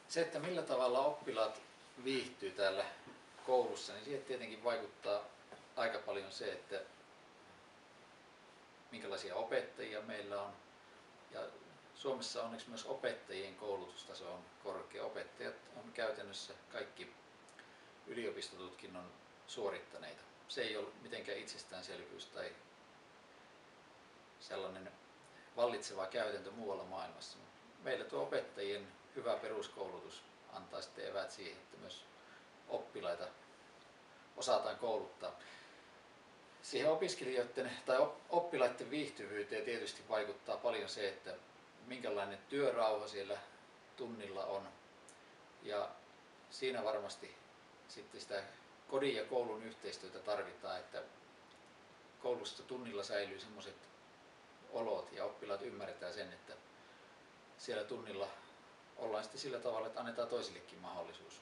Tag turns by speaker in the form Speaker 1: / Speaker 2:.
Speaker 1: Se, että millä tavalla oppilaat viihtyy täällä koulussa, niin siihen tietenkin vaikuttaa aika paljon se, että minkälaisia opettajia meillä on. Ja Suomessa onneksi myös opettajien koulutustaso on korkea. Opettajat on käytännössä kaikki yliopistotutkinnon suorittaneita. Se ei ole mitenkään itsestäänselvyys tai sellainen vallitseva käytäntö muualla maailmassa. Meillä tuo opettajien hyvä peruskoulutus antaa sitten eväät siihen, että myös oppilaita osataan kouluttaa. Siihen opiskelijoiden tai oppilaiden viihtyvyyteen tietysti vaikuttaa paljon se, että minkälainen työrauha siellä tunnilla on. Ja siinä varmasti sitten sitä kodin ja koulun yhteistyötä tarvitaan, että koulussa tunnilla säilyy sellaiset olot ja oppilaat ymmärtää sen, että siellä tunnilla ollaan sitten sillä tavalla, että annetaan toisillekin mahdollisuus